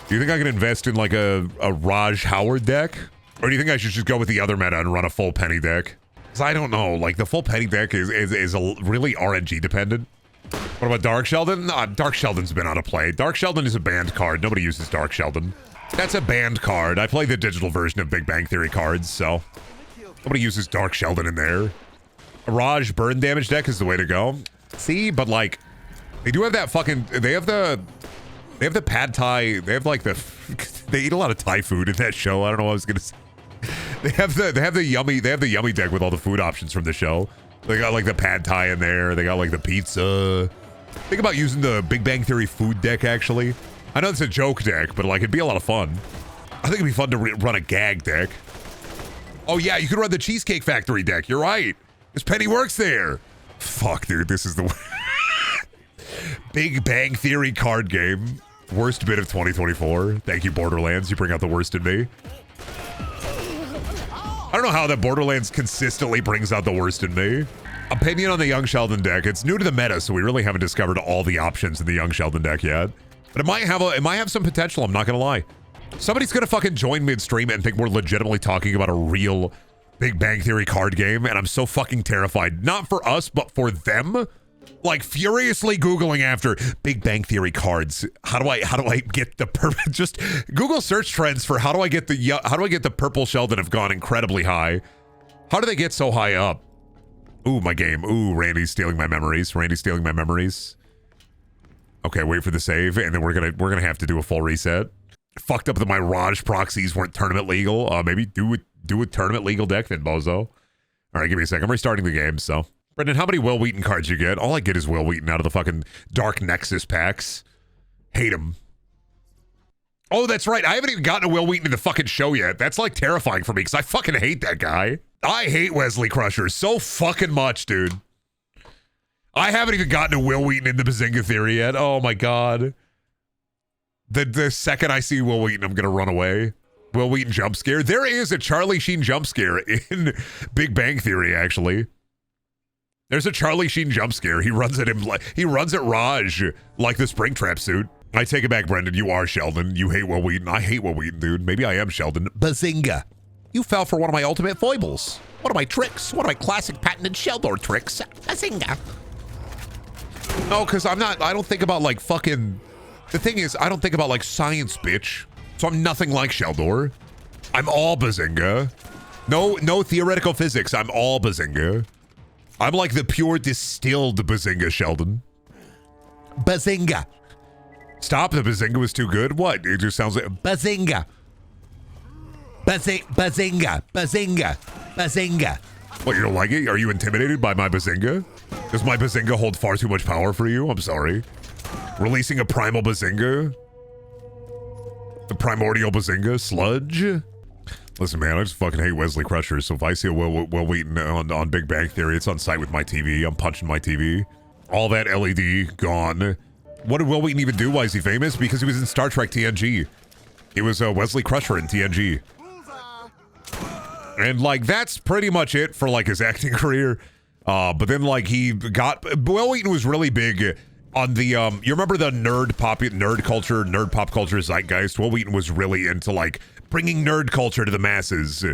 Do you think I can invest in like a Raj Howard deck? Or do you think I should just go with the other meta and run a full penny deck? Because I don't know. Like, the full penny deck is really RNG dependent. What about Dark Sheldon? Dark Sheldon's been out of play. Dark Sheldon is a banned card. Nobody uses Dark Sheldon. That's a banned card. I play the digital version of Big Bang Theory cards, so... Nobody uses Dark Sheldon in there. A Raj burn damage deck is the way to go. See, but like... They do have that fucking... They have the They have the pad thai. They have like the. They eat a lot of Thai food in that show. I don't know what I was gonna say. They have the yummy deck with all the food options from the show. They got like the pad thai in there. They got like the pizza. Think about using the Big Bang Theory food deck. Actually, I know it's a joke deck, but like it'd be a lot of fun. I think it'd be fun to run a gag deck. Oh yeah, you could run the Cheesecake Factory deck. You're right. This Penny works there. Fuck, dude, this is the Big Bang Theory card game. Worst bit of 2024. Thank you, Borderlands. You bring out the worst in me. I don't know how that Borderlands consistently brings out the worst in me. Opinion on the Young Sheldon deck. It's new to the meta, so we really haven't discovered all the options in the Young Sheldon deck yet. But it might have some potential, I'm not gonna lie. Somebody's gonna fucking join midstream and think we're legitimately talking about a real Big Bang Theory card game, and I'm so fucking terrified. Not for us, but for them. Like furiously Googling after Big Bang Theory cards. How do I get the just Google search trends for how do I get the purple Sheldon have gone incredibly high. How do they get so high up? Ooh, my game. Ooh, Randy's stealing my memories. Okay, wait for the save, and then we're gonna have to do a full reset. Fucked up that my Raj proxies weren't tournament legal. Maybe do a tournament legal deck then, bozo. All right, give me a sec. I'm restarting the game, so. Brendan, how many Will Wheaton cards you get? All I get is Will Wheaton out of the fucking Dark Nexus packs. Hate him. Oh, that's right. I haven't even gotten a Will Wheaton in the fucking show yet. That's like terrifying for me because I fucking hate that guy. I hate Wesley Crusher so fucking much, dude. I haven't even gotten a Will Wheaton in the Bazinga Theory yet. Oh my god. The second I see Will Wheaton, I'm gonna run away. Will Wheaton jump scare. There is a Charlie Sheen jump scare in Big Bang Theory, actually. There's a Charlie Sheen jump scare. He runs at him like he runs at Raj like the Springtrap suit. I take it back, Brendan. You are Sheldon. You hate Will Wheaton. I hate Will Wheaton, dude. Maybe I am Sheldon. Bazinga. You fell for one of my ultimate foibles. One of my tricks. One of my classic patented Sheldon tricks. Bazinga. No, because I don't think about like fucking. The thing is, I don't think about like science, bitch. So I'm nothing like Sheldor. I'm all Bazinga. No theoretical physics. I'm all Bazinga. I'm like the pure distilled Bazinga, Sheldon. Bazinga. Stop, the Bazinga was too good. What? It just sounds like Bazinga. Bazinga. Bazinga. Bazinga. What, you don't like it? Are you intimidated by my Bazinga? Does my Bazinga hold far too much power for you? I'm sorry. Releasing a primal Bazinga? The primordial Bazinga? Sludge? Listen, man, I just fucking hate Wesley Crusher, so if I see a Will Wheaton on Big Bang Theory, it's on site with my TV. I'm punching my TV. All that LED, gone. What did Will Wheaton even do? Why is he famous? Because he was in Star Trek TNG. He was Wesley Crusher in TNG. And, like, that's pretty much it for, like, his acting career. But then, like, Will Wheaton was really big on the, you remember the nerd pop culture zeitgeist? Will Wheaton was really into, like, bringing nerd culture to the masses.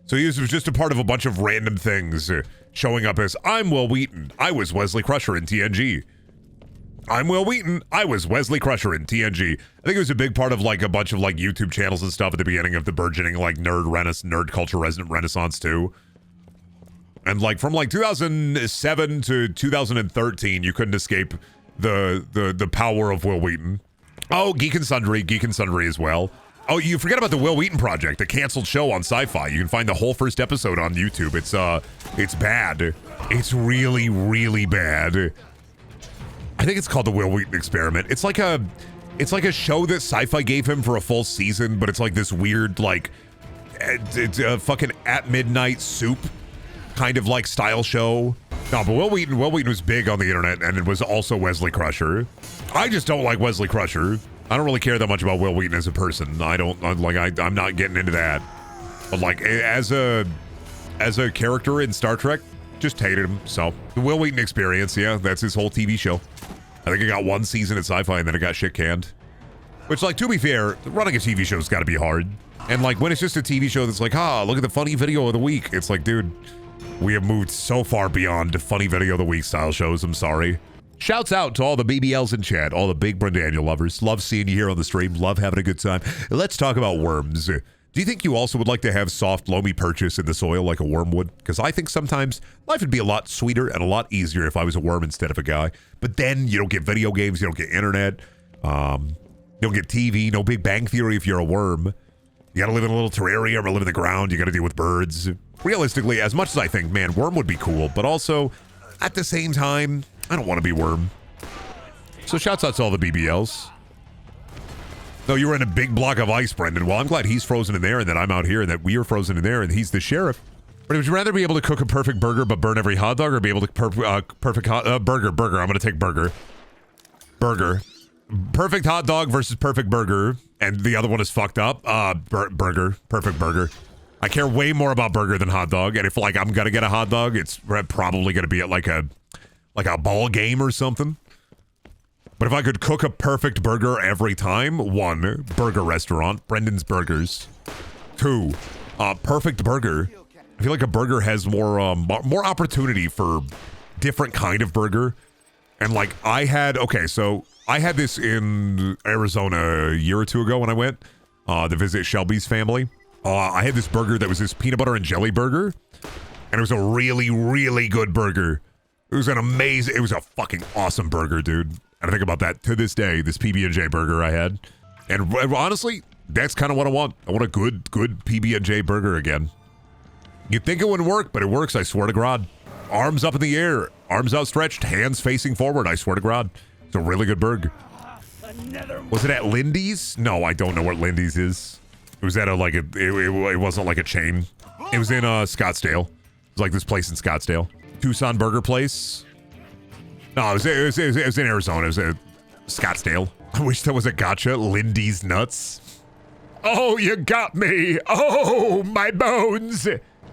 So he was just a part of a bunch of random things, showing up as, I'm Will Wheaton. I was Wesley Crusher in TNG. I'm Will Wheaton. I was Wesley Crusher in TNG. I think it was a big part of like a bunch of like YouTube channels and stuff at the beginning of the burgeoning like nerd culture renaissance too. And like from like 2007 to 2013, you couldn't escape the power of Will Wheaton. Oh, Geek and Sundry as well. Oh, you forget about the Will Wheaton Project, the canceled show on Sci-Fi. You can find the whole first episode on YouTube. It's bad. It's really, really bad. I think it's called the Will Wheaton Experiment. It's like a show that Sci-Fi gave him for a full season, but it's like this weird like it's a fucking at midnight soup kind of like style show. No, but Will Wheaton was big on the internet, and it was also Wesley Crusher. I just don't like Wesley Crusher. I don't really care that much about Will Wheaton as a person. I'm not getting into that. But like as a character in Star Trek, just hated him. So the Will Wheaton Experience, yeah, that's his whole TV show. I think it got one season at Sci-Fi and then it got shit canned. Which, like, to be fair, running a TV show's got to be hard. And like when it's just a TV show that's like, look at the funny video of the week. It's like, dude, we have moved so far beyond funny video of the week style shows. I'm sorry. Shouts out to all the BBLs in chat, all the big Brendaniel lovers. Love seeing you here on the stream. Love having a good time. Let's talk about worms. Do you think you also would like to have soft, loamy purchase in the soil like a worm would? Because I think sometimes life would be a lot sweeter and a lot easier if I was a worm instead of a guy. But then you don't get video games, you don't get internet. You don't get TV, no Big Bang Theory if you're a worm. You gotta live in a little terrarium or live in the ground. You gotta deal with birds. Realistically, as much as I think, man, worm would be cool, but also, at the same time, I don't want to be worm. So shouts out to all the BBLs. No, you were in a big block of ice, Brendan. Well, I'm glad he's frozen in there and that I'm out here and that we are frozen in there and he's the sheriff. But would you rather be able to cook a perfect burger but burn every hot dog or be able to burger? I'm going to take burger. Burger. Perfect hot dog versus perfect burger. And the other one is fucked up. Burger. Perfect burger. I care way more about burger than hot dog. And if like I'm going to get a hot dog, it's probably going to be at like a ball game or something. But if I could cook a perfect burger every time, 1, burger restaurant, Brendan's Burgers. 2, perfect burger. I feel like a burger has more opportunity for different kind of burger. And like I had this in Arizona a year or 2 ago when I went to visit Shelby's family. I had this burger that was this peanut butter and jelly burger. And it was a really, really good burger. It was a fucking awesome burger, dude. And I think about that to this day, this PB&J burger I had. And honestly, that's kind of what I want. I want a good PB&J burger again. You'd think it wouldn't work, but it works, I swear to God. Arms up in the air, arms outstretched, hands facing forward, I swear to God. It's a really good burger. Was it at Lindy's? No, I don't know what Lindy's is. It was at it wasn't like a chain. It was in Scottsdale. It was like this place in Scottsdale. Tucson Burger Place. No, it was in Arizona. It was at Scottsdale. I wish there was a gotcha. Lindy's Nuts. Oh, you got me. Oh, my bones.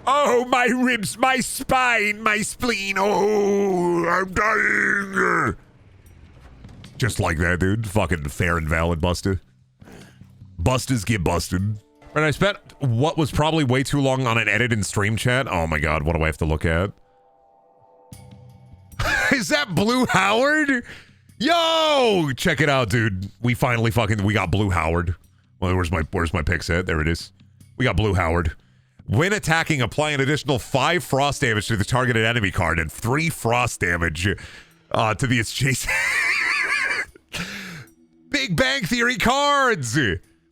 Oh, my ribs, my spine, my spleen. Oh, I'm dying. Just like that, dude. Fucking fair and valid, Busta. Busters get busted. And I spent what was probably way too long on an edit in stream chat. Oh my God, what do I have to look at? Is that Blue Howard? Yo, check it out, dude. We finally we got Blue Howard. Well, where's my pick set? There it is. We got Blue Howard. When attacking, apply an additional 5 frost damage to the targeted enemy card and 3 frost damage to the adjacent. Big Bang Theory cards.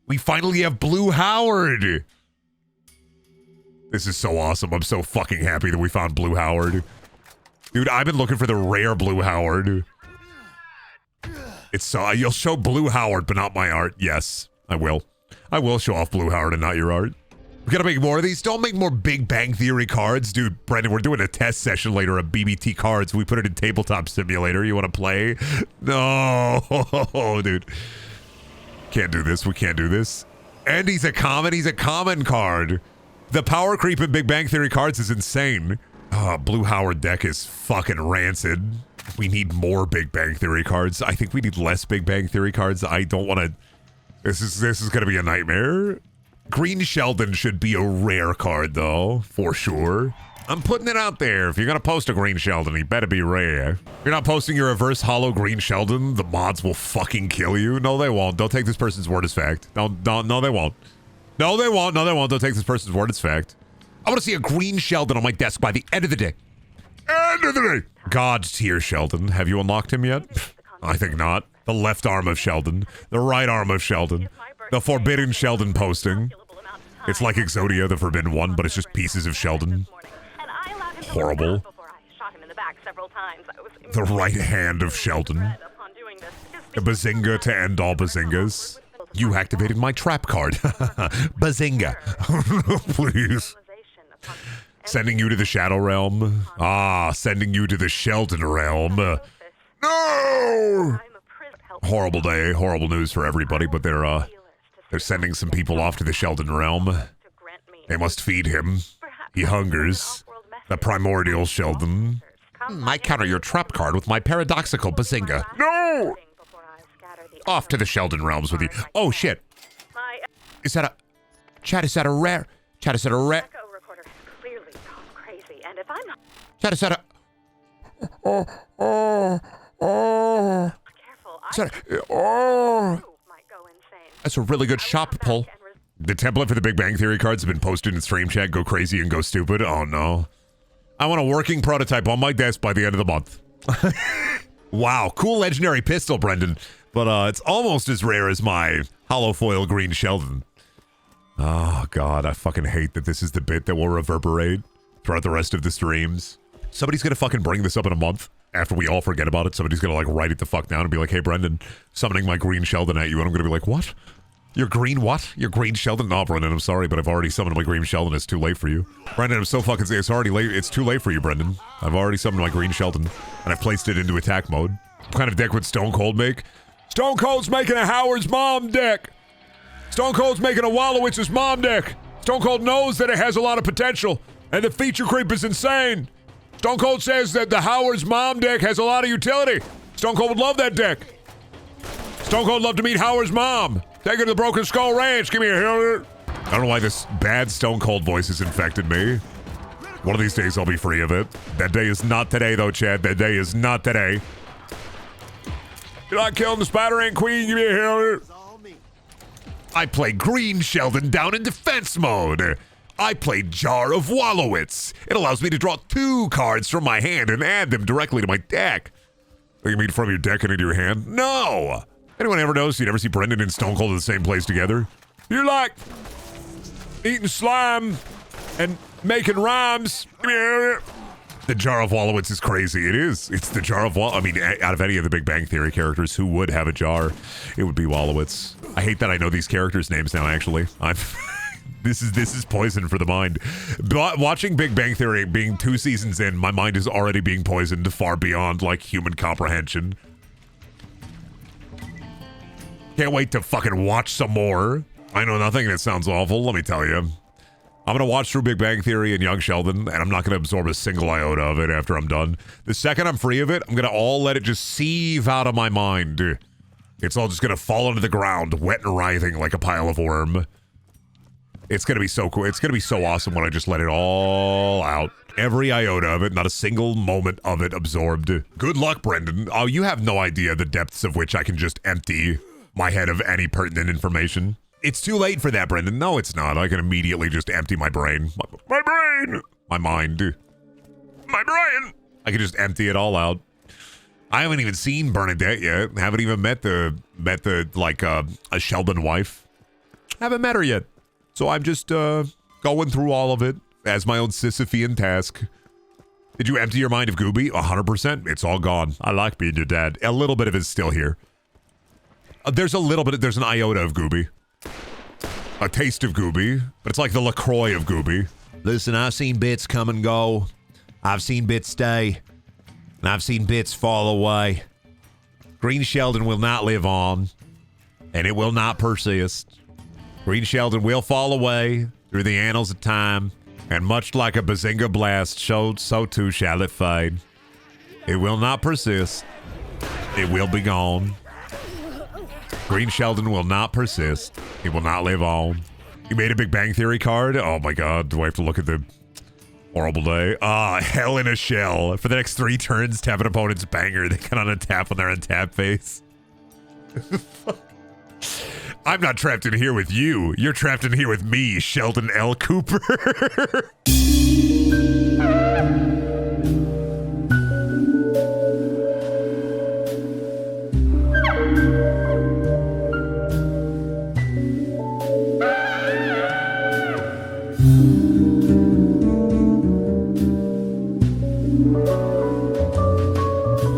We finally have Blue Howard. This is so awesome. I'm so fucking happy that we found Blue Howard. Dude, I've been looking for the rare Blue Howard. It's you'll show Blue Howard, but not my art. Yes, I will. I will show off Blue Howard and not your art. We gotta make more of these. Don't make more Big Bang Theory cards. Dude, Brendan, we're doing a test session later of BBT cards. We put it in Tabletop Simulator. You want to play? No, dude. Can't do this. We can't do this. And he's a common card. The power creep in Big Bang Theory cards is insane. Blue Howard deck is fucking rancid. We need more Big Bang Theory cards. I think we need less Big Bang Theory cards. I don't want to... This is going to be a nightmare. Green Sheldon should be a rare card, though, for sure. I'm putting it out there. If you're going to post a Green Sheldon, he better be rare. If you're not posting your reverse hollow Green Sheldon, the mods will fucking kill you. No, they won't. Don't take this person's word as fact. No, they won't. No, they won't. Don't take this person's word as fact. I want to see a Green Sheldon on my desk by the end of the day. End of the day. God tier Sheldon. Have you unlocked him yet? I think not. The left arm of Sheldon. The right arm of Sheldon. The forbidden Sheldon posting. It's like Exodia, the forbidden one, but it's just pieces of Sheldon. Horrible. The right hand of Sheldon. The Bazinga to end all Bazingas. You activated my trap card. Bazinga. Please. Sending you to the Shadow Realm. Sending you to the Sheldon Realm. No! Horrible day, horrible news for everybody, but they're sending some people off to the Sheldon Realm. They must feed him. He hungers. The primordial Sheldon. I counter your trap card with my paradoxical Bazinga. No! Off to the Sheldon Realms with you. Oh, shit. Is that a... Chat, is that a rare... Chat, is that a rare... Chat, is that a... That's a really good shop pull. The template for the Big Bang Theory cards have been posted in stream chat. Go crazy and go stupid. Oh, no. I want a working prototype on my desk by the end of the month. Wow. Cool legendary pistol, Brendan. But it's almost as rare as my hollow foil Green Sheldon. Oh, God, I fucking hate that this is the bit that will reverberate throughout the rest of the streams. Somebody's gonna fucking bring this up in a month after we all forget about it. Somebody's gonna, like, write it the fuck down and be like, hey, Brendan, summoning my Green Sheldon at you. And I'm gonna be like, what? Your green what? Your Green Sheldon? No, Brendan, I'm sorry, but I've already summoned my Green Sheldon. It's too late for you. Brendan, I'm so fucking... It's already late. It's too late for you, Brendan. I've already summoned my Green Sheldon, and I've placed it into attack mode. What kind of deck would Stone Cold make? Stone Cold's making a Howard's Mom deck. Stone Cold's making a Wallowitz's Mom deck. Stone Cold knows that it has a lot of potential, and the feature creep is insane. Stone Cold says that the Howard's Mom deck has a lot of utility. Stone Cold would love that deck. Stone Cold would love to meet Howard's mom. Take her to the Broken Skull Ranch. Give me a hill. I don't know why this bad Stone Cold voice has infected me. One of these days I'll be free of it. That day is not today, though, Chad. That day is not today. You're not killing the Spider-Ant Queen. Give me a hill. I play Green Sheldon down in defense mode. I play Jar of Wallowitz. It allows me to draw 2 cards from my hand and add them directly to my deck. You mean from your deck and into your hand? No! Anyone ever notice you never see Brendan and Stone Cold in the same place together? You're like eating slime and making rhymes. The Jar of Wallowitz is crazy. It is. It's the Jar of I mean, out of any of the Big Bang Theory characters, who would have a jar? It would be Wallowitz. I hate that I know these characters' names now, actually. This is poison for the mind. But watching Big Bang Theory, being 2 seasons in, my mind is already being poisoned far beyond, like, human comprehension. Can't wait to fucking watch some more. I know nothing that sounds awful, let me tell you. I'm gonna watch through Big Bang Theory and Young Sheldon, and I'm not gonna absorb a single iota of it after I'm done. The second I'm free of it, I'm gonna all let it just sieve out of my mind. It's all just gonna fall into the ground, wet and writhing like a pile of worm. It's gonna be so cool. It's gonna be so awesome when I just let it all out. Every iota of it, not a single moment of it absorbed. Good luck, Brendan. Oh, you have no idea the depths of which I can just empty my head of any pertinent information. It's too late for that, Brendan. No, it's not. I can immediately just empty my brain. My brain! My mind. My brain! I can just empty it all out. I haven't even seen Bernadette yet. Haven't even met the like, a Sheldon wife. Haven't met her yet. So I'm just, going through all of it as my own Sisyphean task. Did you empty your mind of Gooby? 100%. It's all gone. I like being your dad. A little bit of it's still here. There's an iota of Gooby. A taste of Gooby, but it's like the LaCroix of Gooby. Listen, I've seen bits come and go. I've seen bits stay. And I've seen bits fall away. Green Sheldon will not live on. And it will not persist. Green Sheldon will fall away through the annals of time. And much like a Bazinga blast, so too shall it fade. It will not persist. It will be gone. Green Sheldon will not persist. He will not live on. You made a Big Bang Theory card? Oh my god, do I have to look at the horrible day? Hell in a shell. For the next 3 turns, tap an opponent's banger. They can untap on their untap face. I'm not trapped in here with you. You're trapped in here with me, Sheldon L. Cooper.